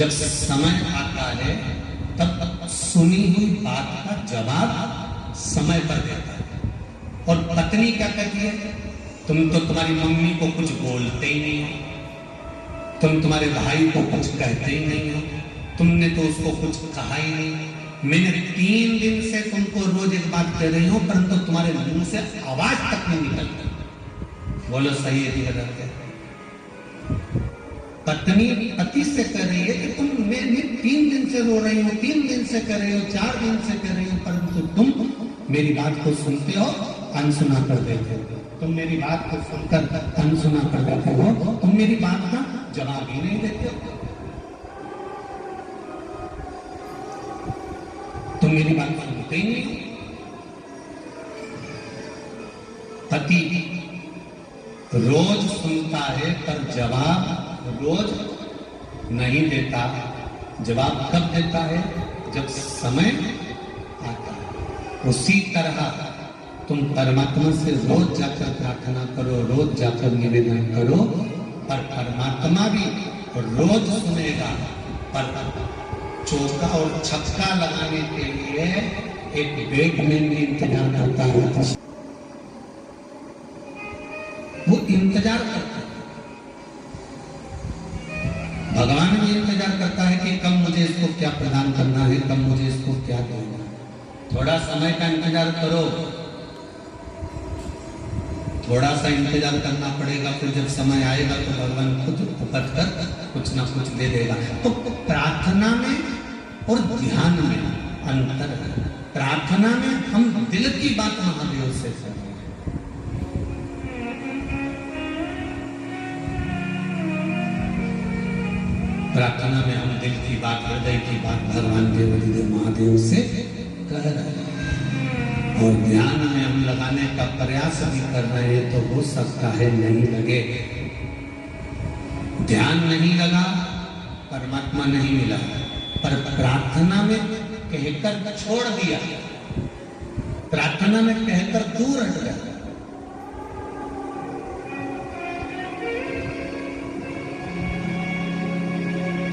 जब समय आता है तब सुनी हुई बात का जवाब समय पर देता है। और पत्नी क्या कहती है, तुम तो तुम्हारी मम्मी को कुछ बोलते ही नहीं हो, तुम तुम्हारे भाई को कुछ कहते ही नहीं हो, तुमने तो उसको कुछ कहा ही नहीं। मैंने 3 दिन से तुमको रोज एक बात कह रही हूं, परंतु तुम्हारे मुंह से आवाज तक नहीं निकलती। बोलो सही है कि गलत है? पत्नी पति से कह रही है कि मैं 3 दिन से रो रही हूँ, 3 दिन से कर रही हो, 4 दिन से कर रही हो, परंतु तुम मेरी बात को सुनते हो, अनसुना कर देते हो। तुम मेरी बात को सुनकर अनसुना कर देते हो, तुम मेरी बात का जवाब ही नहीं देते हो, तुम मेरी बात सुनते ही नहीं। पति रोज सुनता है पर जवाब रोज नहीं देता। जवाब कब देता है? जब समय आता है। उसी तरह तुम परमात्मा से रोज जाकर प्रार्थना करो, रोज जाकर निवेदन करो, पर परमात्मा भी रोज सुनेगा। पर चौका और छक्का लगाने के लिए एक बैटमैन भी इंतजार करता है, वो इंतजार करता है। भगवान भी इंतजार करता है कि कब मुझे इसको क्या प्रदान करना है, कब मुझे इसको क्या देना है। थोड़ा समय का इंतजार करो, थोड़ा सा इंतजार करना पड़ेगा, फिर जब समय आएगा तो भगवान खुद उपट कर कुछ ना कुछ दे देगा। तो प्रार्थना में और ध्यान में अंतर है। प्रार्थना में हम दिल की बात महादेव से करें, प्रार्थना में हम दिल की बात, हृदय की बात भगवान देवाधिदेव महादेव से कह रहे हैं। और ध्यान में हम लगाने का प्रयास भी कर रहे हैं तो हो सकता है नहीं लगे। ध्यान नहीं लगा, परमात्मा नहीं मिला, पर प्रार्थना में कहकर छोड़ दिया, प्रार्थना में कहकर दूर हट गया,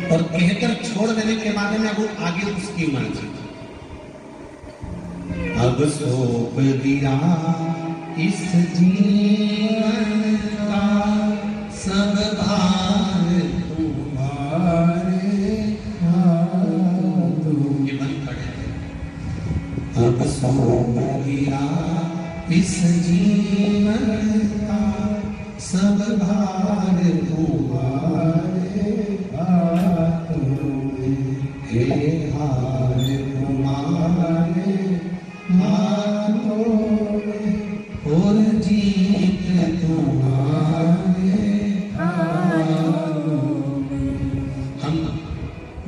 और कहकर छोड़ देने के बाद में वो आगे उसकी मर्जी। अब सौंप दिया इस जीवन का सब भार तुम्हारे हाथों। ये बंद पड़े। अब सौंप दिया इस जीवन का सब भार तुम्हारे हाथों में, हे हार तुम्हारे हाथों में और जीत तुम्हारे हाथों में। हम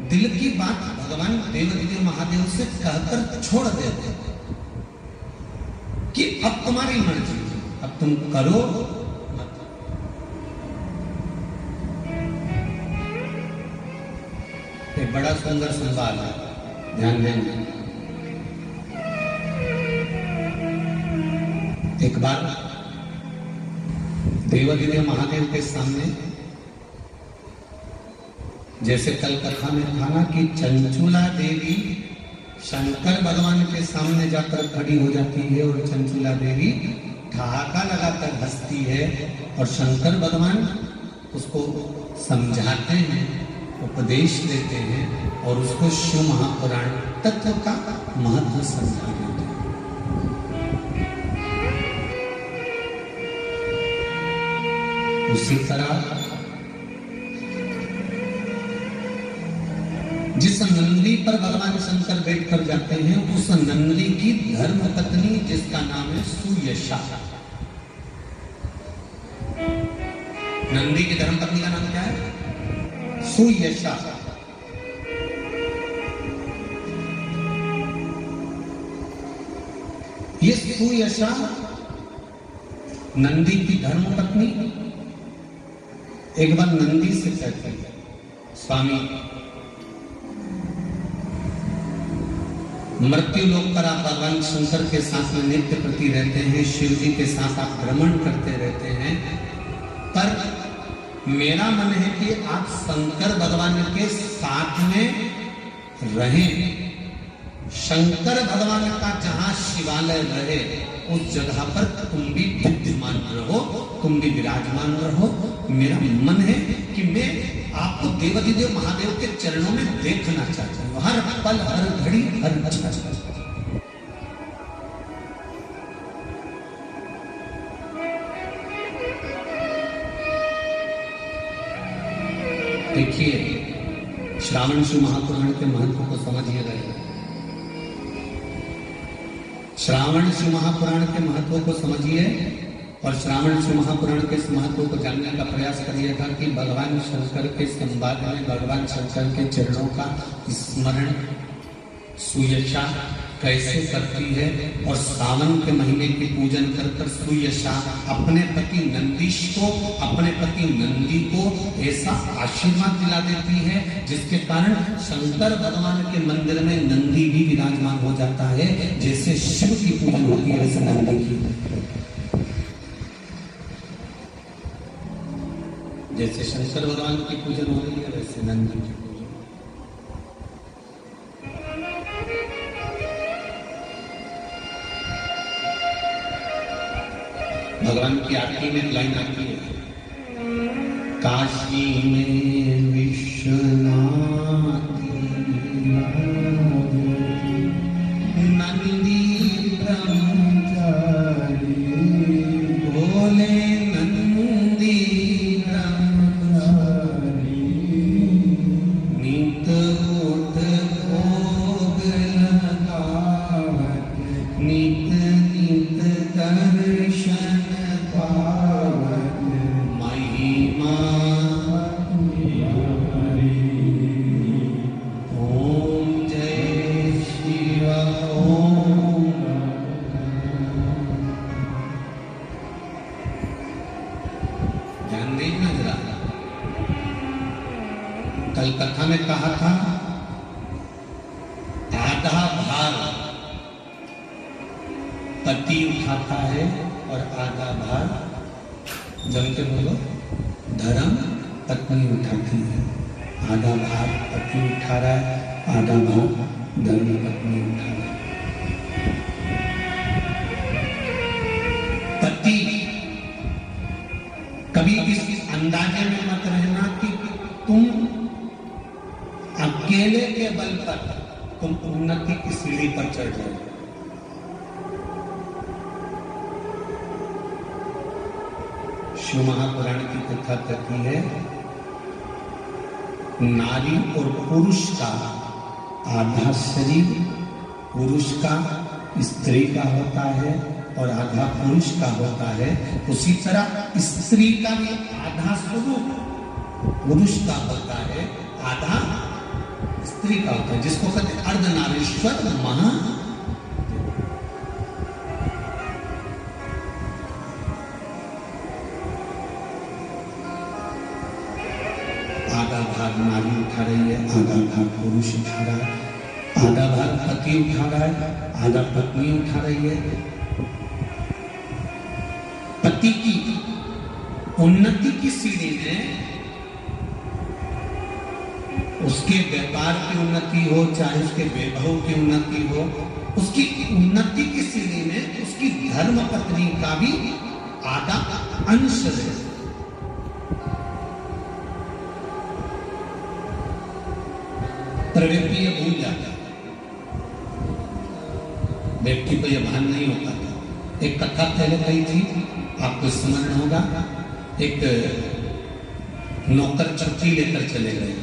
दिल की बात भगवान देवाधिदेव महादेव से कहकर छोड़ देते कि अब तुम्हारी मर्जी, अब तुम करो मत। ये बड़ा सुंदर संवाद है, ध्यान देंगे। एक बार देवाधिदेव महादेव के सामने, जैसे कल कथा में था ना कि चंचुला देवी शंकर भगवान के सामने जाकर खड़ी हो जाती है और चंचुला देवी ठहाका लगाकर हंसती है और शंकर भगवान उसको समझाते हैं, उपदेश देते हैं और उसको शिव महापुराण तत्व का महत्व समझा देते हैं। उसी तरह जिस नंदी पर भगवान शंकर बैठ कर जाते हैं, उस नंदी की धर्म पत्नी जिसका नाम है सुयशा। नंदी की धर्म पत्नी का नाम क्या है? सुयशा। ये सुयशा नंदी की धर्म पत्नी एक बार नंदी से कहती है, स्वामी मृत्यु लोक पर आप भगवान शंकर के साथ में नित्य प्रति रहते हैं, शिव जी के साथ आप भ्रमण करते रहते हैं, पर मेरा मन है कि आप शंकर भगवान के साथ में रहें। शंकर भगवान का जहां शिवालय रहे उस जगह पर तुम भी विद्यमान रहो, तुम भी विराजमान रहो। मेरा मन है कि मैं आपको देवाधिदेव महादेव के चरणों में देखना चाहता हूं, हर पल, हर घड़ी, हर क्षण। देखिए, श्रावण शिव महापुराण के महत्व को समझिएगा। श्रावण शिव महापुराण के महत्व को समझिए और श्रावण शिव महापुराण के इस महत्व को जानने का प्रयास करिएगा कि भगवान शंकर के संवाद में भगवान शंकर के चरणों का स्मरण सुयशा कैसे करती है और सावन के महीने की पूजन कर कर सुयशा अपने पति नंदीश को, अपने पति नंदी को ऐसा आशीर्वाद दिला देती है जिसके कारण शंकर भगवान के मंदिर में नंदी भी विराजमान हो जाता है। जैसे शिव की पूजन होती है वैसे नंदी की, जैसे शंकर भगवान की पूजन हो रही है वैसे नंदी की। भगवान की आरती में लाइन आती है, काशी में विश्वनाथ नंदी ब्रह्मचारी बोले नंदी ब्रह्मचारी नित उठ भोग लगावत नित नित दर्शन कथा में कहा था आधा भार पति उठाता है और आधा भार जम के बोलो धर्म पत्नी उठाती है। आधा भार पति उठा रहा है, आधा भार धर्म पत्नी उठा रहा है। पति कभी इस अंदाजे में मत रहना कि तुम अकेले के बल पर तुम उन्नति की सीढ़ी पर चढ़ रहे हो। शिव महापुराण की कथा कहती है नारी और पुरुष का आधा शरीर पुरुष का स्त्री का होता है और आधा पुरुष का होता है। उसी तरह स्त्री का भी आधा स्वरूप पुरुष का होता है, आधा स्त्री का होता है, जिसको कहते हैं अर्धनारीश्वर महा। आधा भाग नारी उठा रही है, आधा भाग पुरुष उठा रहा है, आधा भाग पति उठा रहा है, आधा पत्नी उठा रही है। पति की उन्नति की सीढ़ी में उसके व्यापार की उन्नति हो चाहे उसके वैभव की उन्नति हो, उसकी उन्नति की सीढ़ी में उसकी धर्म पत्नी का भी आधा अंश है। पर व्यक्ति ये भूल जाता, व्यक्ति को यह भान नहीं होता था। एक कथा पहले कही थी, आपको स्मरण होगा। एक नौकर चिट्ठी लेकर चले गए,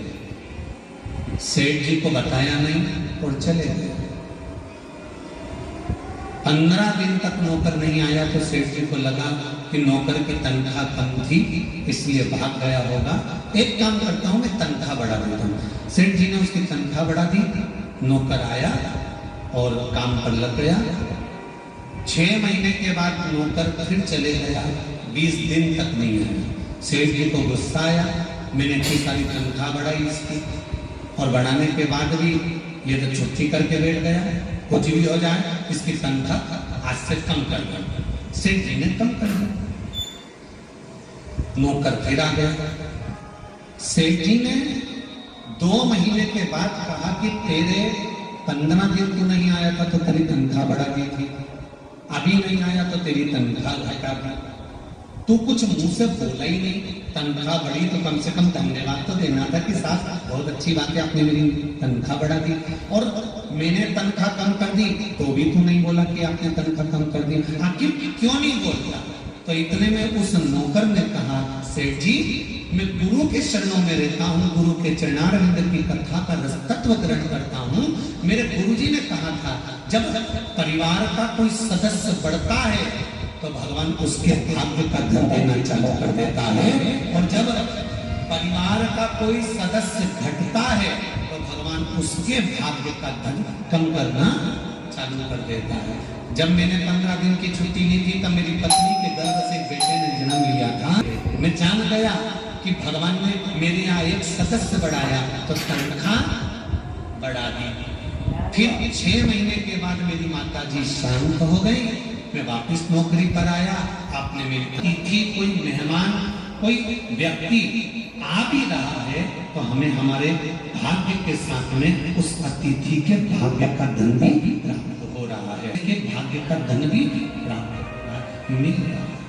सेठ जी को बताया नहीं और चले गए। 15 दिन तक नौकर नहीं आया तो सेठ जी को लगा कि नौकर की तनख्वाह कम थी इसलिए भाग गया होगा। एक काम करता हूं, मैं तनख्वाह बढ़ा देता हूं। सेठ जी ने उसकी तनख्वाह बढ़ा दी, नौकर आया और काम पर लग गया। 6 महीने के बाद नौकर फिर चले गया, 20 दिन तक नहीं आया। सेठ जी को गुस्सा आया, मैंने इतनी सारी तनख्वाह बढ़ाई इसकी और बढ़ाने के बाद भी ये तो छुट्टी करके बैठ गया, कुछ भी हो जाए इसकी तनख्वाह आज से कम कर दो। सेठ जी ने कम कर दिया। नौकर फिर आ गया। सेठ जी ने 2 महीने के बाद कहा कि तेरे 15 दिन तू नहीं आया था तो तेरी तनख्वाह बढ़ा दी थी, अभी नहीं आया तो तेरी तनख्वाह घटा दी। तू कुछ मुंह से बोला ही नहीं, तनख्वाह बढ़ी तो कम से कम धन्यवाद तो देना था कि साहब बहुत अच्छी बात है, आपने मेरी तनख्वाह बढ़ा दी। और मैंने तनख्वाह कम कर दी तो भी तू नहीं बोला कि आपने तनख्वाह कम कर दी, आखिर क्यों नहीं बोलता? तो इतने में उस नौकर ने कहा, सेठ जी मैं गुरु के चरणों में रहता हूँ, गुरु के चरणारविंद की कथा का रस तत्व ग्रहण करता हूँ। मेरे गुरुजी ने कहा था जब परिवार का कोई सदस्य बढ़ता है तो भगवान उसके भाग्य का धन देना चालू कर देता है, और जब परिवार का कोई सदस्य घटता है तो भगवान उसके भाग्य का धन कम करना चालू कर देता है। जब मैंने 15 दिन की छुट्टी ली थी तब मेरी पत्नी के गर्भ से एक बेटे ने जन्म लिया था। मैं जान गया कि भगवान ने मेरे यहाँ एक सदस्य बढ़ाया तो तनख्वाह बढ़ा दी। फिर 6 महीने के बाद मेरी माता जी शांत हो गई, मैं वापस नौकरी पर आया। आपने मेरी अतिथि कोई मेहमान कोई व्यक्ति आ भी रहा है तो हमें हमारे भाग्य के साथ में उस अतिथि के भाग्य का धन भी प्राप्त हो रहा है, भाग्य का धन भी प्राप्त मिल रहा है।